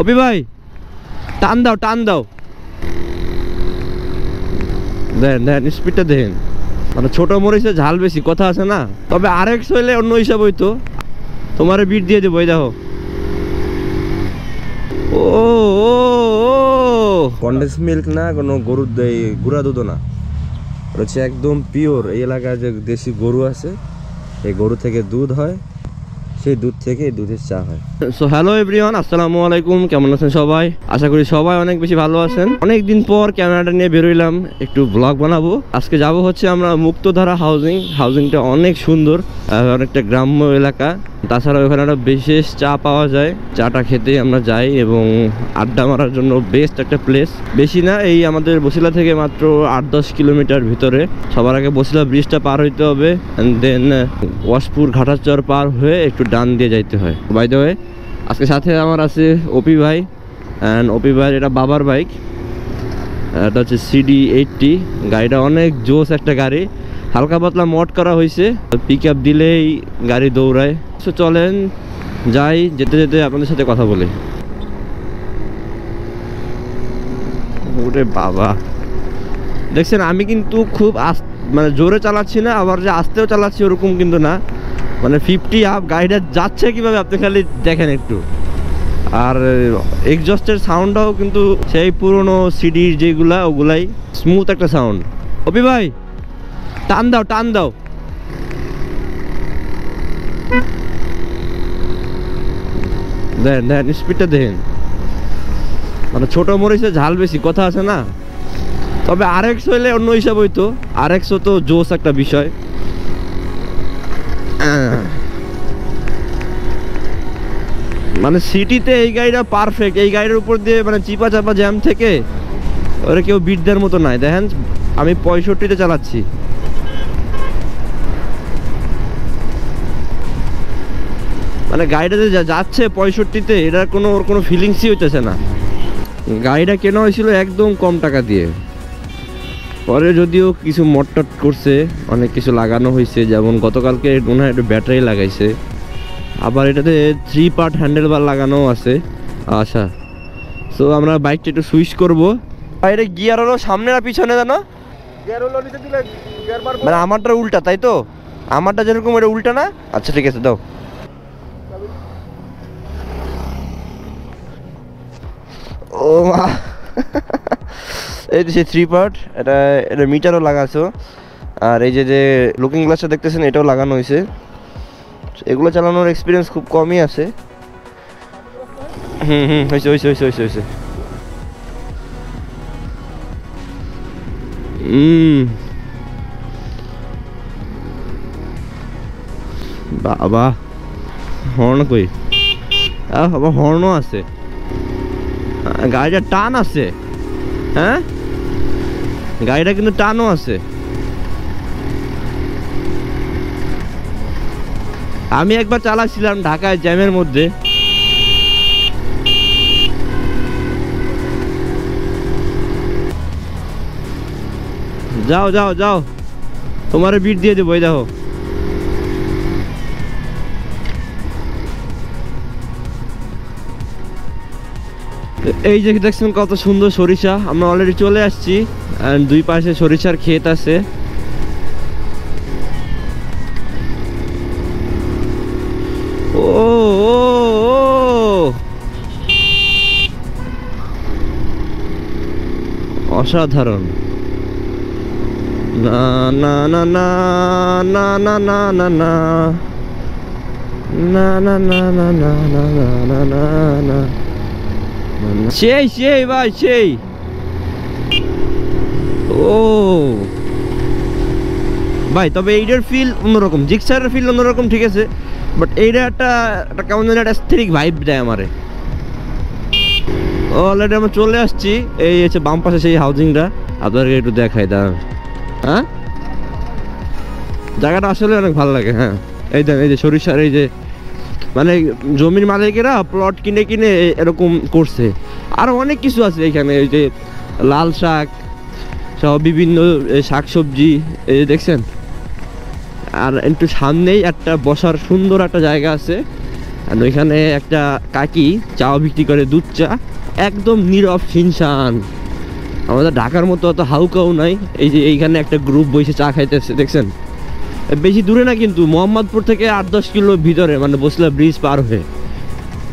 অপি ভাই টান দাও টান দাও, দেন দেন স্পিডটা দেখেন। মানে ছোট মরিচে ঝাল বেশি কথা আছে না, তবে RX হইলে অন্য হিসাব হইতো। তোমারে বিট দিয়ে দেবো, এই দেখো। ও কন্ডেন্স মিল্ক না, কোনো গরুর গুঁড়া দুধ না, হচ্ছে একদম পিওর। এই এলাকায় যে দেশি গরু আছে, এই গরু থেকে দুধ হয়, সেই দুধ থেকে এই দুধের চা হয়। সো হ্যালো এভরিওয়ান, আসসালামু আলাইকুম। কেমন আছেন সবাই? আশা করি সবাই অনেক বেশি ভালো আছেন। অনেকদিন পর ক্যামেরাটা নিয়ে বেরোইলাম, একটু ব্লগ বানাবো। আজকে যাব হচ্ছে আমরা মুক্তধারা হাউজিংটা অনেক সুন্দর, অনেকটা গ্রাম্য এলাকা। তাছাড়া ওখানে একটা বিশেষ চা পাওয়া যায়, চাটা খেতেই আমরা যাই এবং আড্ডা মারার জন্য বেস্ট একটা প্লেস। বেশি না, এই আমাদের বসিলা থেকে মাত্র 8-10 কিলোমিটার ভিতরে। সবার আগে বসিলা ব্রিজটা পার হইতে হবে, দেন ওয়াশপুর ঘাটাচর পার হয়ে একটু ডান দিয়ে যাইতে হয়। বাই দ্য ওয়ে, আজকে সাথে আমার আছে অপি ভাই, অ্যান্ড অপি ভাইয়ের এটা বাবার বাইক, এটা হচ্ছে CD80। গাড়িটা অনেক জোস একটা গাড়ি, হালকা পাতলা মড করা হয়েছে, পিক আপ দিলেই গাড়ি দৌড়ায়। তো চলেন যাই, যেতে যেতে আপনাদের সাথে কথা বলি। ওরে বাবা, দেখছেন আমি কিন্তু খুব মানে জোরে চালাচ্ছি না, আবার যে আস্তেও চালাচ্ছি ওরকম কিন্তু না। মানে 50 আপ গাড়িটা যাচ্ছে কিভাবে আপনি খালি দেখেন একটু। আর এক্সজস্টের সাউন্ডটাও কিন্তু সেই পুরনো সিডির যেগুলা, ওগুলাই স্মুথ একটা সাউন্ড। অপি ভাই টান দাও টান দাও, দেন দেন স্পিডটা দেখেন। মানে ছোট মরিচে ঝাল বেশি কথা আছে না, তবে RX হইলে অন্য হিসাব হইতো। RX তো জোস একটা বিষয়। মানে সিটিতে এই গাড়িটা পারফেক্ট। এই গাড়ির উপর দিয়ে মানে চিপা চাপা জ্যাম থেকে ওরা কেউ বিট দেওয়ার মতো নাই। দেখেন আমি 65-তে চালাচ্ছি, মানে গাড়িটা যে যাচ্ছে 65-তে, এটার ওর কোনো ফিলিংসই হইতেছে না। গাড়িটা কেনা হয়েছিল একদম কম টাকা দিয়ে, পরে যদিও কিছু মটটট করছে, অনেক কিছু লাগানো হয়েছে, যেমন গতকালকে মনে হয় একটু ব্যাটারি লাগাইছে, আবার এটাতে 3 পার্ট হ্যান্ডেল বার লাগানো আছে। আচ্ছা, সো আমরা বাইকটা একটু সুইচ করবো। এটা গিয়ার হলো সামনে না পিছনে জানো? গিয়ার হলো নিচে দিলে গিয়ার মারবো। মানে আমারটা উল্টা, তাই তো? আমারটা যেরকম এটা উল্টা না? আচ্ছা ঠিক আছে, দাও। ও এই যে 3 পার্ট, এটা মিটারও লাগাছো, আর এই যে লুকিং গ্লাসটা দেখতেছেন এটাও লাগানো হয়েছে। এগুলো চালানোর এক্সপিরিয়েন্স খুব কমই আছে। হয়েছে হয়েছে হয়েছে হয়েছে হয়েছে। বাবা হর্ন কই? আবার হর্নও আছে, গাড়িটা টান আছে। হ্যাঁ, গাড়িটা কিন্তু টানও আছে। আমি একবার চালাচ্ছিলাম ঢাকায় জ্যামের মধ্যে, যাও যাও যাও, তোমারে বিট দিয়ে দেবো। এই দেখো, এই যে দেখছেন কত সুন্দর সরিষা। আমরা অলরেডি চলে আসছি, আর দুই পাশে সরিষার ক্ষেত আছে। ও অসাধারণ। না না না না না না না না না না না না না না না না না না, সেই সেই ভাই সেই। ও ভাই, তবে এইটার ফিল অন্যরকম, জিক্সারের ফিল অন্যরকম, ঠিক আছে, বাট এইটা একটা কেমন যেন একটা স্থিরিক ভাইব দেয় আমারে। অলরেডি আমরা চলে আসছি, এই হচ্ছে বাম পাশে সেই হাউজিংটা, আপনাদেরকে একটু দেখাই। দাঁড়ান, হ্যাঁ জায়গাটা আসলে অনেক ভালো লাগে। হ্যাঁ এই দেন, এই যে সরিষার, এই যে মানে জমির মালিকেরা প্লট কিনে কিনে এরকম করছে। আরও অনেক কিছু আছে এখানে, এই যে লাল শাক সহ বিভিন্ন শাকসবজি, এই যে দেখছেন। আর একটু সামনেই একটা বসার সুন্দর একটা জায়গা আছে, আর ওইখানে একটা কাকি চা বিক্রি করে, দুধ চা, একদম নীরব শিনশান। আমাদের ঢাকার মতো অত হাউকাও নাই। এই যে এইখানে একটা গ্রুপ বসে চা খাইতেছে, দেখছেন? বেশি দূরে না কিন্তু, মোহাম্মদপুর থেকে 8-10 কিলো ভিতরে, মানে বসলা ব্রিজ পার হয়ে।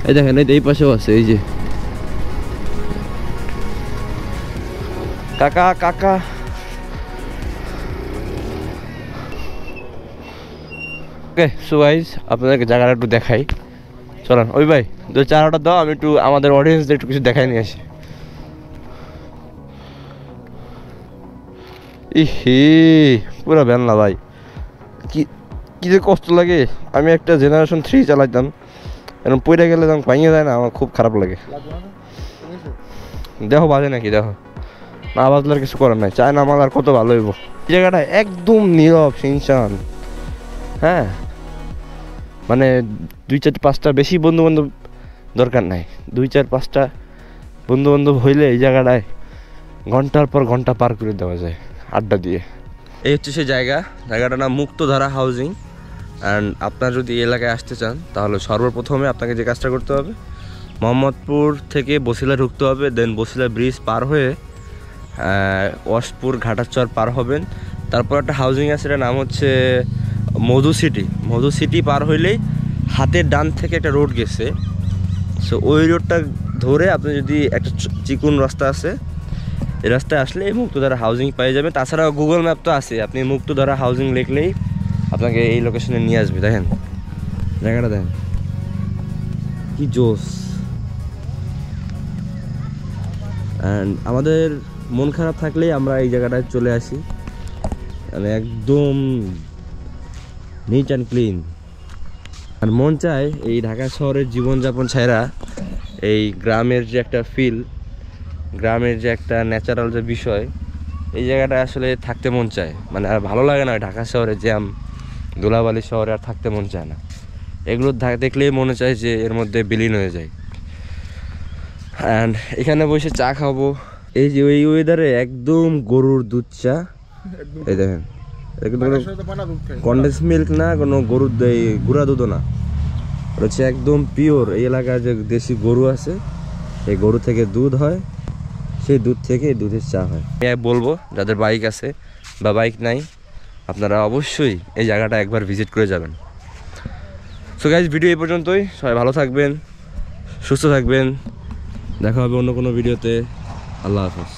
এই দেখেন, এই পাশেও আছে। এই যে কাকা কাকা ওকে, সো গাইস আপনাদেরকে জায়গাটা একটু দেখাই, চলেন। ওই ভাই চারাটা দাও, আমি একটু আমাদের অডিয়েন্সদের একটু কিছু দেখাই নিয়ে আসি। ইহে পুরা ভ্যান না ভাই, কি কি যে কষ্ট লাগে। আমি একটা জেনারেশন 3 চালাইতাম, এরকম পড়ে গেলে যখন ভাঙিয়ে যায় না, আমার খুব খারাপ লাগে। দেখো বাজে নাকি, দেখো না বাজলে আর কিছু করার নাই। চায় না আমার আর কত ভালো হইব। এই জায়গাটা একদম নীরব শিনশান। হ্যাঁ, মানে 2-4-5টা বেশি বন্ধু বান্ধব দরকার নাই। 2-4-5টা বন্ধু বান্ধব হইলে এই জায়গাটায় ঘন্টার পর ঘন্টা পার করে দেওয়া যায় আড্ডা দিয়ে। এই হচ্ছে সেই জায়গাটার নাম মুক্তধারা হাউজিং। অ্যান্ড আপনার যদি এই এলাকায় আসতে চান, তাহলে সর্বপ্রথমে আপনাকে যে কাজটা করতে হবে, মোহাম্মদপুর থেকে বসিলা ঢুকতে হবে। দেন বসিলা ব্রিজ পার হয়ে ওয়াশপুর ঘাটারচর পার হবেন। তারপর একটা হাউজিং আছে, এটার নাম হচ্ছে মধু সিটি। মধু সিটি পার হইলেই হাতের ডান থেকে একটা রোড গেছে। সো ওই রোডটা ধরে আপনি যদি একটা চিকুন রাস্তা আছে, এই রাস্তায় আসলে মুক্তধারা হাউজিং পেয়ে যাবেন। তাছাড়া গুগল ম্যাপ তো আছে, আপনি মুক্তধারা হাউজিং লিখলেই আপনাকে এই লোকেশনে নিয়ে আসবে। দেখেন জায়গাটা, দেখেন কি জোস। অ্যান্ড আমাদের মন খারাপ থাকলেই আমরা এই জায়গাটায় চলে আসি, মানে একদম নিট অ্যান্ড ক্লিন। আর মন চায় এই ঢাকা শহরের জীবনযাপন ছাড়া এই গ্রামের যে একটা ফিল, গ্রামের যে একটা ন্যাচারাল যে বিষয়, এই জায়গাটা আসলে থাকতে মন চায়। মানে আর ভালো লাগে না ঢাকা শহরে জ্যাম ধুলাবালি শহরে আর থাকতে মন চায় না। এগুলো দেখলেই মনে চায় যে এর মধ্যে বিলীন হয়ে যায়। অ্যান্ড এখানে বসে চা খাবো, এই যে ওই ওয়েদারে একদম গরুর দুধ চা। এই দেখেন, কন্ডেন্স মিল্ক না, কোনো গরুর গুঁড়া দুধও না, হচ্ছে একদম পিওর। এই এলাকায় যে দেশি গরু আছে, এই গরু থেকে দুধ হয়, সেই দুধ থেকে এই দুধের চা হয়। আমি বলবো যাদের বাইক আছে বা বাইক নাই, আপনারা অবশ্যই এই জায়গাটা একবার ভিজিট করে যাবেন। সো গাইস, ভিডিও এই পর্যন্তই। সবাই ভালো থাকবেন, সুস্থ থাকবেন, দেখা হবে অন্য কোনো ভিডিওতে। আল্লাহ হাফেজ।